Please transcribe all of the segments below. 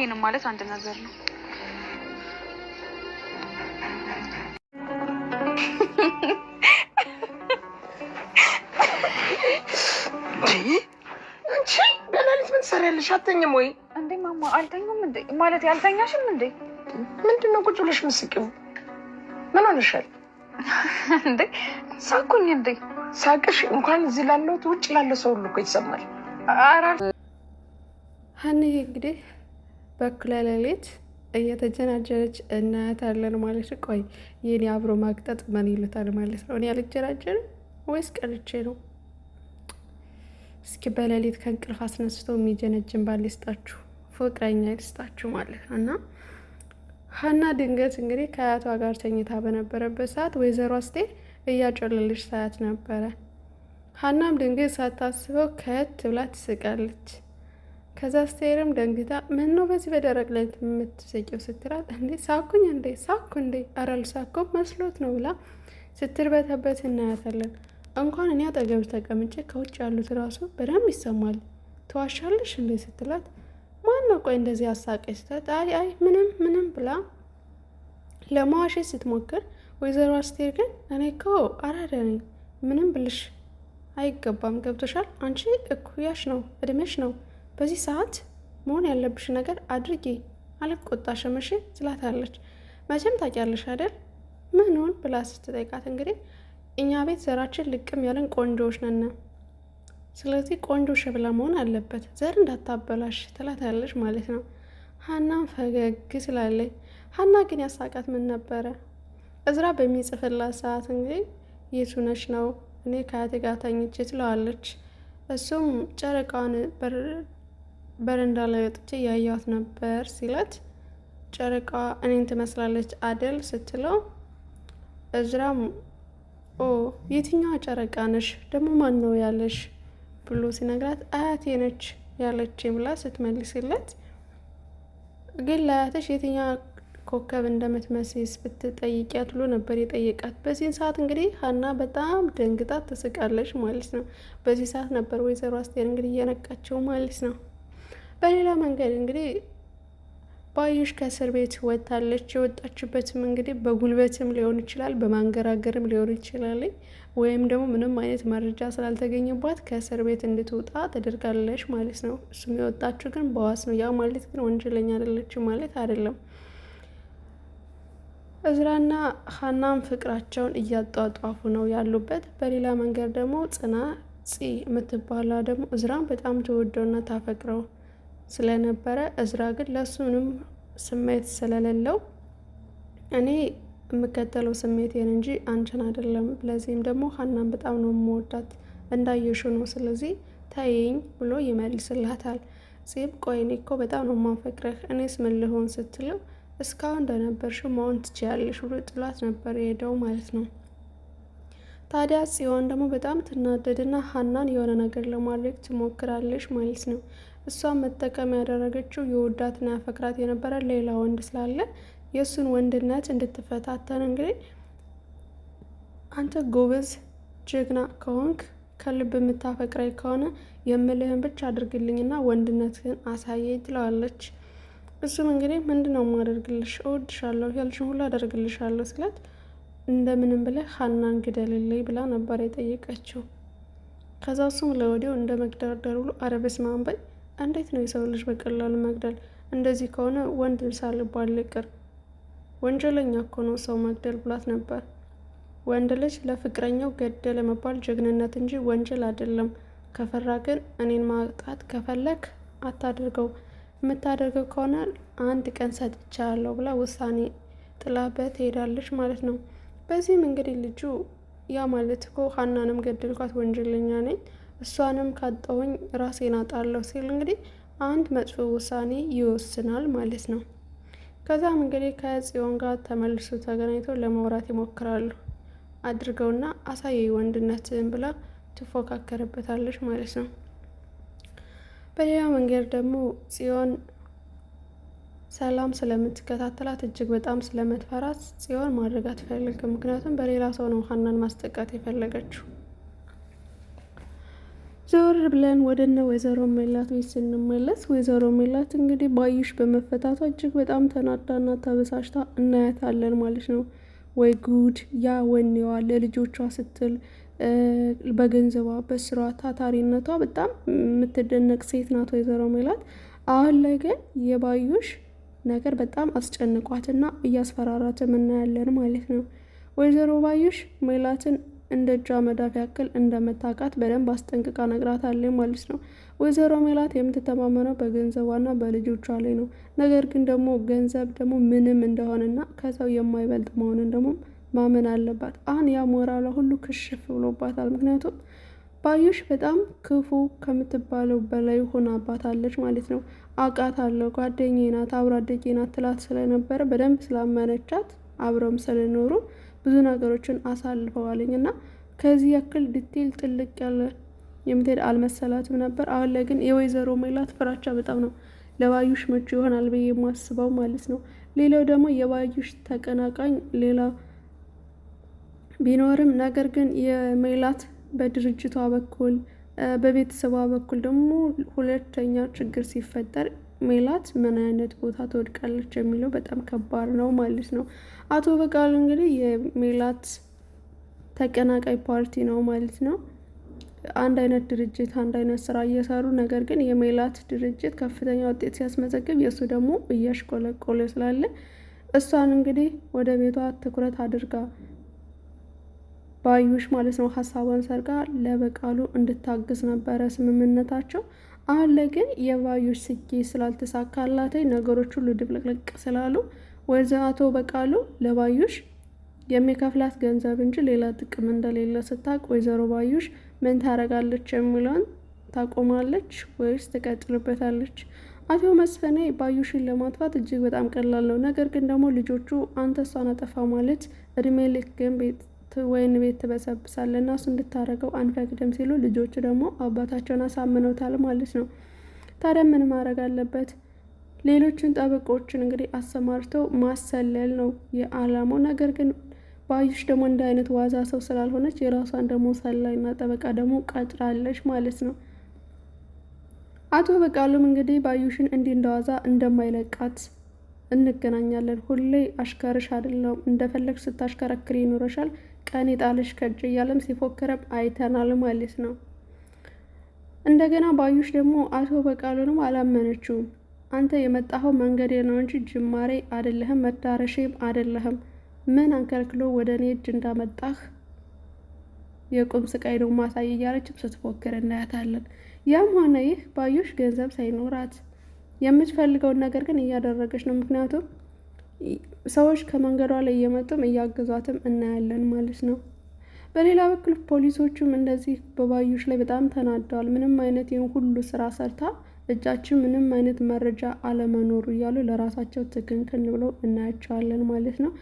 ይሄንን ማለት አንድ ነገር ነው። አንቺ በሌሊት ምን ትሰሪያለሽ? አትተኝም ወይ? እንዴ ማማ አልተኛም እንዴ? ማለት ያልተኛሽም እንዴ? ምንድነው ቁጭ ብለሽ ምስቂው? ምን ሆነሻል እንዴ? ሳኩኝ እንዴ? ሳቅሽ እንኳን እዚህ ላለሁት ውጭ ላለ ሰው ሁሉ እኮ ይሰማል። ሀኒዬ እንግዲህ በኩለ ሌሊት እየተጀናጀነች እናያታለን ማለት ነው። ቆይ የኔ አብሮ ማቅጠጥ ምን ይሉታል ማለት ነው? እኔ አልጀናጀንም ወይስ ቀልቼ ነው? እስኪ በሌሊት ከእንቅልፍ አስነስቶ የሚጀነጅን ባል ይስጣችሁ፣ ፍቅረኛ ይስጣችሁ ማለት ነው። እና ሀና ድንገት እንግዲህ ከአያቷ ጋር ተኝታ በነበረበት ሰዓት ወይዘሮ አስቴር እያጮለለች ሳያት ነበረ። ሀናም ድንገት ሳታስበው ከት ብላ ትስቃለች። ከዛ አስቴርም ደንግታ ምን ነው በዚህ በደረቅ ላይ የምትስቂው ስትላት፣ እንዴ ሳኩኝ እንዴ ሳኩ እንዴ አራል ሳኮ መስሎት ነው ብላ ስትርበተበት እናያታለን። እንኳን እኔ አጠገብ ተቀምጬ ከውጭ ያሉት ራሱ በደንብ ይሰማል። ተዋሻለሽ እንዴ ስትላት፣ ማን ነው ቆይ እንደዚህ አሳቀች ስትላት፣ አይ ምንም ብላ ለመዋሸት ስትሞክር፣ ወይዘሮ አስቴር ግን እኔ እኮ አራዳ ነኝ ምንም ብልሽ አይገባም፣ ገብቶሻል? አንቺ እኩያሽ ነው እድሜሽ ነው፣ በዚህ ሰዓት መሆን ያለብሽ ነገር አድርጊ፣ አልቆጣሽም እሺ ትላታለች። መቼም ታውቂያለሽ አይደል ምኑን ብላ ስትጠይቃት፣ እንግዲህ እኛ ቤት ዘራችን ልቅም ያለን ቆንጆዎች ነን፣ ስለዚህ ቆንጆ ሸብላ መሆን አለበት፣ ዘር እንዳታበላሽ ትላታለች ማለት ነው። ሀናም ፈገግ ስላለች፣ ሀና ግን ያሳቃት ምን ነበረ? እዝራ በሚጽፍላት ሰዓት እንግዲህ የቱ ነሽ ነው እኔ ከአያቴ ጋር ተኝቼ ትለዋለች። እሱም ጨረቃዋን በረንዳ ላይ ወጥቼ ያያት ነበር ሲለት፣ ጨረቃዋ እኔን ትመስላለች አደል ስትለው፣ እዝራም የትኛዋ ጨረቃ ነሽ ደግሞ ማን ነው ያለሽ ብሎ ሲነግራት፣ አያቴ ነች ያለች ብላ ስትመልስለት፣ ግን ለአያተሽ የትኛዋ ኮከብ እንደምትመስስ ብትጠይቂያት ብሎ ነበር የጠየቃት። በዚህን ሰዓት እንግዲህ ሀና በጣም ደንግጣት ትስቃለች ማለት ነው። በዚህ ሰዓት ነበር ወይዘሮ አስቴር እንግዲህ እየነቃቸው ማለት ነው። በሌላ መንገድ እንግዲህ ባዩሽ ከእስር ቤት ወጥታለች። የወጣችበትም እንግዲህ በጉልበትም ሊሆን ይችላል፣ በማንገራገርም ሊሆን ይችላል፣ ወይም ደግሞ ምንም አይነት መረጃ ስላልተገኘባት ከእስር ቤት እንድትወጣ ተደርጋለች ማለት ነው። እሱም የወጣችው ግን በዋስ ነው። ያ ማለት ግን ወንጀለኛ አይደለችም ማለት አይደለም። እዝራና ሀናም ፍቅራቸውን እያጧጧፉ ነው ያሉበት። በሌላ መንገድ ደግሞ ጽናጽ የምትባላ ደግሞ እዝራን በጣም ተወደውና ታፈቅረው ስለነበረ፣ እዝራ ግን ለሱ ምንም ስሜት ስለሌለው እኔ የምከተለው ስሜቴን እንጂ አንቺን አይደለም፣ ለዚህም ደግሞ ሀናን በጣም ነው የምወዳት እንዳየሹ ነው፣ ስለዚህ ተይኝ ብሎ ይመልስላታል። ጺም ቆይ እኔ እኮ በጣም ነው የማፈቅረህ እኔስ ምን ልሆን ስትለው፣ እስካሁን እንደነበርሽው መሆን ትችያለሽ ብሎ ጥላት ነበር የሄደው ማለት ነው። ታዲያ ጽዮን ደግሞ በጣም ትናደድና ሀናን የሆነ ነገር ለማድረግ ትሞክራለች ማለት ነው። እሷን መጠቀም ያደረገችው የወዳትና ያፈቅራት የነበረ ሌላ ወንድ ስላለ የእሱን ወንድነት እንድትፈታተን እንግዲህ አንተ ጎበዝ ጀግና ከሆንክ ከልብ የምታፈቅረኝ ከሆነ የምልህን ብቻ አድርግልኝና ወንድነትህን አሳየኝ ትለዋለች። እሱም እንግዲህ ምንድነው የማደርግልሽ? እወድሻለሁ ያልሽን ሁሉ አደርግልሻለሁ ስላት፣ እንደምንም ብለህ ሀናን ግደልልኝ ብላ ነበር የጠየቀችው። ከዛ እሱም ለወዲያው እንደ መግደርደር ብሎ ኧረ በስመ አብ በይ፣ እንዴት ነው የሰው ልጅ በቀላሉ መግደል? እንደዚህ ከሆነ ወንድ ሳልባል ልቅር፣ ወንጀለኛ እኮ ነው ሰው መግደል ብላት ነበር። ወንድ ልጅ ለፍቅረኛው ገደለ መባል ጀግንነት እንጂ ወንጀል አይደለም። ከፈራ ግን እኔን ማጣት ከፈለክ አታድርገው፣ የምታደርገው ከሆነ አንድ ቀን ሰጥቻለሁ ብላ ውሳኔ ጥላበት ትሄዳለች ማለት ነው። በዚህም እንግዲህ ልጁ ያ ማለት እኮ ሀናንም ገደልኳት ወንጀለኛ ነኝ፣ እሷንም ካጣሁኝ ራሴን አጣለሁ ሲል እንግዲህ አንድ መጥፎ ውሳኔ ይወስናል ማለት ነው። ከዛም እንግዲህ ከጽዮን ጋር ተመልሶ ተገናኝተው ለማውራት ይሞክራሉ። አድርገውና አሳየኝ ወንድነትን ብላ ትፎካከርበታለች ማለት ነው። በሌላ መንገድ ደግሞ ጽዮን ሰላም ስለምትከታተላት እጅግ በጣም ስለምትፈራት ጽዮን ማድረግ አትፈልግም። ምክንያቱም በሌላ ሰው ነው ሀናን ማስጠቃት የፈለገችው። ዘወር ብለን ወደነ ወይዘሮ ሜላት ቤት ስንመለስ ወይዘሮ ሜላት እንግዲህ ባዩሽ በመፈታቷ እጅግ በጣም ተናዳና ተበሳጭታ እናያታለን ማለት ነው። ወይ ጉድ! ያ ወኔዋ ለልጆቿ ስትል በገንዘቧ በስሯ ታታሪነቷ በጣም የምትደነቅ ሴት ናት ወይዘሮ ሜላት። አሁን ላይ ግን የባዩሽ ነገር በጣም አስጨንቋትና እያስፈራራትም እናያለን ማለት ነው። ወይዘሮ ባዩሽ ሜላትን እንደ እጇ መዳፍ ያክል እንደምታውቃት በደንብ አስጠንቅቃ ነግራታለች ማለት ነው። ወይዘሮ ሜላት የምትተማመነው በገንዘቧና በልጆቿ ላይ ነው። ነገር ግን ደግሞ ገንዘብ ደግሞ ምንም እንደሆነና ከሰው የማይበልጥ መሆንን ደግሞ ማመን አለባት። አሁን ያ ሞራሏ ሁሉ ክሽፍ ብሎባታል። ምክንያቱም ባዩሽ በጣም ክፉ ከምትባለው በላይ ሆናባታለች ማለት ነው። አውቃታለሁ፣ ጓደኛዬ ናት፣ አብሮ አደጌ ናት ትላት ስለነበረ በደንብ ስላመነቻት አብረውም ስለኖሩ ብዙ ነገሮችን አሳልፈዋልኝ እና ከዚህ ያክል ዲቴል ጥልቅ ያለ የምትሄድ አልመሰላትም ነበር። አሁን ላይ ግን የወይዘሮ ሜላት ፍራቻ በጣም ነው ለባዩሽ ምቹ ይሆናል ብዬ የማስበው ማለት ነው። ሌላው ደግሞ የባዩሽ ተቀናቃኝ ሌላ ቢኖርም ነገር ግን የሜላት በድርጅቷ በኩል በቤተሰቧ በኩል ደግሞ ሁለተኛ ችግር ሲፈጠር ሜላት ምን አይነት ቦታ ትወድቃለች የሚለው በጣም ከባድ ነው ማለት ነው። አቶ በቃሉ እንግዲህ የሜላት ተቀናቃይ ፓርቲ ነው ማለት ነው። አንድ አይነት ድርጅት አንድ አይነት ስራ እየሰሩ ነገር ግን የሜላት ድርጅት ከፍተኛ ውጤት ሲያስመዘግብ የእሱ ደግሞ እያሽቆለቆለ ስላለ እሷን እንግዲህ ወደ ቤቷ ትኩረት አድርጋ ባዩሽ ማለት ነው ሀሳቧን ሰርጋ ለበቃሉ እንድታግዝ ነበረ ስምምነታቸው። አሁን ላይ ግን የባዩሽ ስኬት ስላልተሳካላት ነገሮች ሁሉ ድብልቅልቅ ስላሉ ወይዘሮ አቶ በቃሉ ለባዩሽ የሚከፍላት ገንዘብ እንጂ ሌላ ጥቅም እንደሌለ ስታውቅ ወይዘሮ ባዩሽ ምን ታረጋለች የሚለውን ታቆማለች ወይስ ትቀጥልበታለች? አቶ መስፍኔ ባዩሽን ለማጥፋት እጅግ በጣም ቀላል ነው። ነገር ግን ደግሞ ልጆቹ አንተ እሷን አጠፋ ማለት እድሜ ልክ ግን ወይን ቤት ትበሰብሳለህ እና እሱ እንድታረገው አንፈቅድም ሲሉ ልጆቹ ደግሞ አባታቸውን አሳምነውታል ማለት ነው። ታዲያ ምን ማድረግ አለበት? ሌሎችን ጠበቆችን እንግዲህ አሰማርተው ማሰለል ነው የአላማው። ነገር ግን ባዩሽ ደግሞ እንደ አይነት ዋዛ ሰው ስላልሆነች የራሷን ደግሞ ሰላይና ጠበቃ ደግሞ ቀጥራለች ማለት ነው። አቶ በቃሉም እንግዲህ ባዩሽን እንዲህ እንደዋዛ እንደማይለቃት እንገናኛለን፣ ሁሌ አሽከርሽ አይደለም እንደፈለግሽ ስታሽከረክሪ ይኖረሻል፣ ቀን የጣልሽ ከእጅ እያለም ሲፎክረም አይተናል ማለት ነው። እንደገና ባዩሽ ደግሞ አቶ በቃሉንም አላመነችውም። አንተ የመጣኸው መንገዴ ነው እንጂ ጅማሬ አይደለህም፣ መዳረሻም አይደለህም። ምን አንከልክሎ ወደ እኔ እጅ እንዳመጣህ የቁም ስቃይ ነው ማሳይ እያለችም ስትፎክር እናያታለን። ያም ሆነ ይህ ባዩሽ ገንዘብ ሳይኖራት የምትፈልገውን ነገር ግን እያደረገች ነው። ምክንያቱም ሰዎች ከመንገዷ ላይ እየመጡም እያገዟትም እናያለን ማለት ነው። በሌላ በኩል ፖሊሶቹም እንደዚህ በባዩሽ ላይ በጣም ተናደዋል። ምንም አይነት ይህን ሁሉ ስራ ሰርታ እጃችን ምንም አይነት መረጃ አለመኖሩ እያሉ ለራሳቸው ትክንክን ብለው እናያቸዋለን ማለት ነው።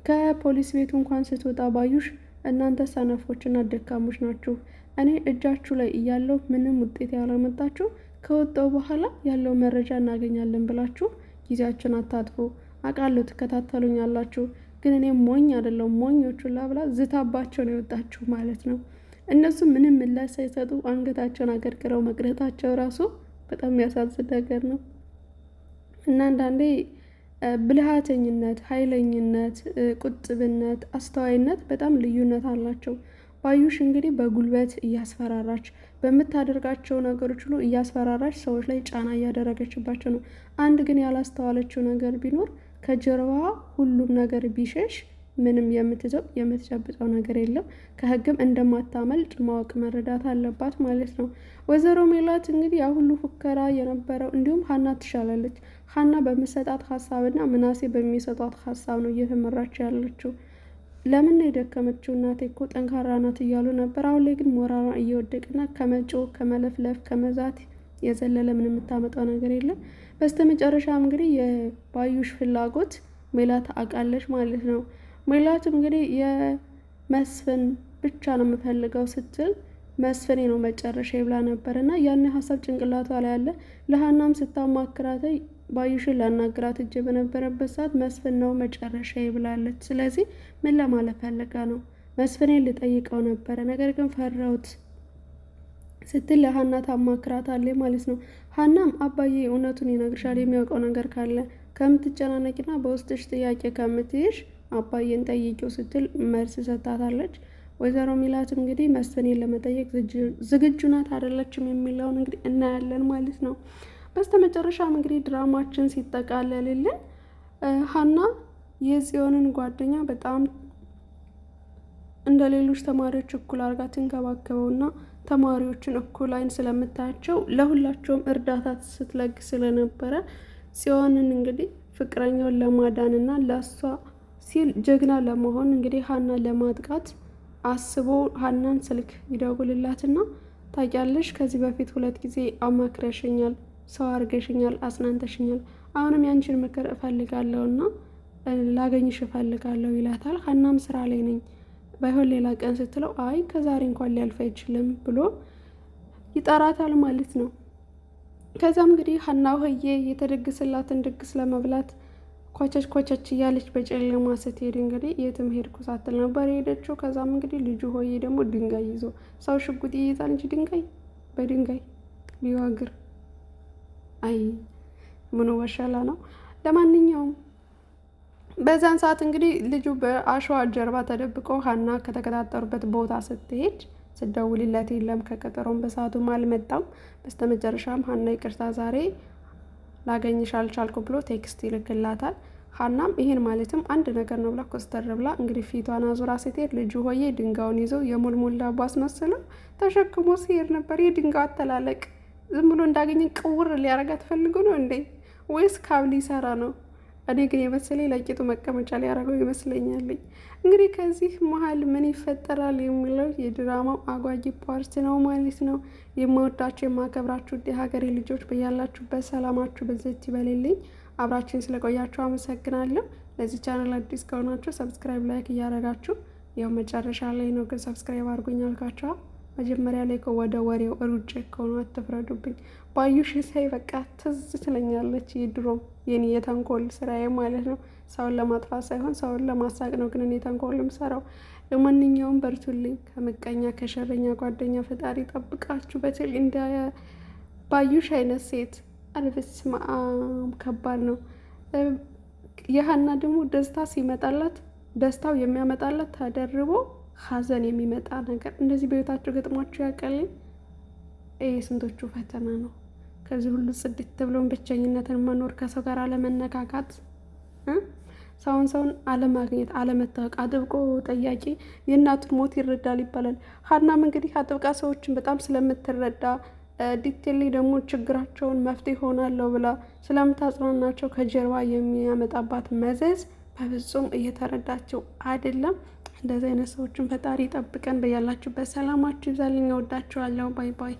ከፖሊስ ቤቱ እንኳን ስትወጣ ባዩሽ እናንተ ሰነፎችና ደካሞች ናችሁ፣ እኔ እጃችሁ ላይ እያለው ምንም ውጤት ያላመጣችሁ ከወጣው በኋላ ያለው መረጃ እናገኛለን ብላችሁ ጊዜያችን አታጥፉ። አውቃለሁ ትከታተሉኛላችሁ፣ ግን እኔ ሞኝ አይደለም ሞኞቹን ላብላ ዝታባቸው ነው የወጣችሁ ማለት ነው። እነሱ ምንም ምላሽ ሳይሰጡ አንገታቸውን አገርግረው መቅረታቸው ራሱ በጣም የሚያሳዝን ነገር ነው። እና አንዳንዴ ብልሃተኝነት፣ ኃይለኝነት፣ ቁጥብነት፣ አስተዋይነት በጣም ልዩነት አላቸው። ባዩሽ እንግዲህ በጉልበት እያስፈራራች በምታደርጋቸው ነገሮች ሁሉ እያስፈራራች ሰዎች ላይ ጫና እያደረገችባቸው ነው። አንድ ግን ያላስተዋለችው ነገር ቢኖር ከጀርባዋ ሁሉም ነገር ቢሸሽ ምንም የምትይዘው የምትጨብጠው ነገር የለም። ከህግም እንደማታመልጥ ማወቅ መረዳት አለባት ማለት ነው። ወይዘሮ ሜላት እንግዲህ ያ ሁሉ ፉከራ የነበረው እንዲሁም ሀና ትሻላለች። ሀና በምሰጣት ሀሳብና ምናሴ በሚሰጧት ሀሳብ ነው እየተመራች ያለችው። ለምን ነው የደከመችው? እናቴ እኮ ጠንካራ ናት እያሉ ነበር። አሁን ላይ ግን ሞራሏ እየወደቅና ከመጮ ከመለፍለፍ ከመዛት የዘለለ ምን የምታመጣው ነገር የለም። በስተመጨረሻም እንግዲህ የባዩሽ ፍላጎት ሜላት አውቃለች ማለት ነው። ሜላትም እንግዲህ የመስፍን ብቻ ነው የምፈልገው ስትል መስፍኔ ነው መጨረሻ ብላ ነበር እና ያን ሀሳብ ጭንቅላቷ ላይ ያለ ለሀናም ስታማክራት ባዩሽን ላናግራት እጅ በነበረበት ሰዓት መስፍን ነው መጨረሻ ብላለች። ስለዚህ ምን ለማለት ፈልጋ ነው? መስፍኔን ልጠይቀው ነበረ፣ ነገር ግን ፈራሁት ስትል ለሀና ታማክራታለች ማለት ነው። ሀናም አባዬ እውነቱን ይነግርሻል የሚያውቀው ነገር ካለ ከምትጨናነቂና በውስጥሽ ጥያቄ ከምትይሽ አባዬን ጠይቂው ስትል መልስ ሰጣታለች። ወይዘሮ ሚላትም እንግዲህ መስፍኔን ለመጠየቅ ዝግጁ ናት አይደለችም የሚለውን እንግዲህ እናያለን ማለት ነው። በስተመጨረሻም እንግዲህ ድራማችን ሲጠቃለልልን ሀና የጽዮንን ጓደኛ በጣም እንደ ሌሎች ተማሪዎች እኩል አድርጋ ትንከባከበውና ተማሪዎችን እኩል አይን ስለምታያቸው ለሁላቸውም እርዳታ ስትለግ ስለነበረ ጽዮንን እንግዲህ ፍቅረኛውን ለማዳንና ለሷ ሲል ጀግና ለመሆን እንግዲህ ሀናን ለማጥቃት አስቦ ሀናን ስልክ ይደውልላትና ታውቂያለሽ፣ ከዚህ በፊት 2 ጊዜ አማክረሽኛል፣ ሰው አርገሽኛል፣ አጽናንተሽኛል። አሁንም ያንቺን ምክር እፈልጋለሁና ላገኝሽ እፈልጋለሁ ይላታል። ሀናም ስራ ላይ ነኝ ባይሆን ሌላ ቀን ስትለው አይ ከዛሬ እንኳን ሊያልፍ አይችልም ብሎ ይጠራታል ማለት ነው። ከዛም እንግዲህ ሀና ሆዬ የተደግስላትን ድግስ ለመብላት ኮቸች እያለች በጨለማ ስትሄድ እንግዲህ የትም ሄድኩ ሳትል ነበር የሄደችው። ከዛም እንግዲህ ልጁ ሆዬ ደግሞ ድንጋይ ይዞ ሰው ሽጉጥ ይይዛል እንጂ በድንጋይ ሊዋግር አይ ምኑ በሸላ ነው። ለማንኛውም በዛን ሰዓት እንግዲህ ልጁ በአሸዋ ጀርባ ተደብቆ ሀና ከተቀጣጠሩበት ቦታ ስትሄድ ስደውልለት የለም፣ ከቀጠሮም በሰዓቱም አልመጣም። በስተመጨረሻም ሀና ይቅርታ ዛሬ ላገኝሽ አልቻልኩ ብሎ ቴክስት ይልክላታል። ሀናም ይሄን ማለትም አንድ ነገር ነው ብላ ኮስተር ብላ እንግዲህ ፊቷን አዙራ ስትሄድ ልጁ ሆዬ ድንጋዩን ይዞ የሙልሙል ዳቦ አስመስለው ተሸክሞ ሲሄድ ነበር። የድንጋዩ አተላለቅ ዝም ብሎ እንዳገኘን ቅውር ሊያረጋት ፈልጎ ነው እንዴ ወይስ ካብ ሊሰራ ነው? እኔ ግን የመሰለኝ ለቂጡ መቀመጫ ሊያደርገው ይመስለኛልኝ። እንግዲህ ከዚህ መሀል ምን ይፈጠራል የሚለው የድራማው አጓጊ ፓርት ነው ማለት ነው። የምወዳችሁ የማከብራችሁ የሀገሬ ልጆች በያላችሁበት ሰላማችሁ በዘት ይበልልኝ። አብራችሁን ስለቆያችሁ አመሰግናለሁ። ለዚህ ቻናል አዲስ ከሆናችሁ ሰብስክራይብ፣ ላይክ እያደረጋችሁ ያው መጨረሻ ላይ ነው ግን ሰብስክራይብ አድርጎኝ አልካችኋል። መጀመሪያ ላይ ወደ ወሬው ሩጭ ከሆኑ አትፍረዱብኝ። ባዩሽ ሳይ በቃ ትዝ ትለኛለች። የድሮ የኔ የተንኮል ስራዬ ማለት ነው። ሰውን ለማጥፋት ሳይሆን ሰውን ለማሳቅ ነው ግን እኔ ተንኮል የምሰራው። ለማንኛውም በርቱልኝ። ከምቀኛ ከሸረኛ ጓደኛ ፈጣሪ ጠብቃችሁ። በተለይ እንደ ባዩሽ አይነት ሴት በስመ አብ ከባድ ነው። የሀና ደግሞ ደስታ ሲመጣላት ደስታው የሚያመጣላት ተደርቦ ሀዘን የሚመጣ ነገር እንደዚህ በህይወታቸው ገጥሟቸው ያውቃል? ስንቶቹ ፈተና ነው። ከዚህ ሁሉ ጽድት ብሎን ብቸኝነትን መኖር፣ ከሰው ጋር አለመነካካት፣ ሰውን አለማግኘት፣ አለመታወቅ። አጥብቆ ጠያቂ የእናቱን ሞት ይረዳል ይባላል። ሀናም እንግዲህ አጥብቃ ሰዎችን በጣም ስለምትረዳ ዲቴል ደግሞ ችግራቸውን መፍትሄ ሆናለሁ ብላ ስለምታጽናናቸው ከጀርባ የሚያመጣባት መዘዝ በፍጹም እየተረዳቸው አይደለም። እንደዚህ አይነት ሰዎችን ፈጣሪ ጠብቀን። በያላችሁበት ሰላማችሁ ይብዛልኝ። እወዳችኋለሁ። ባይ ባይ።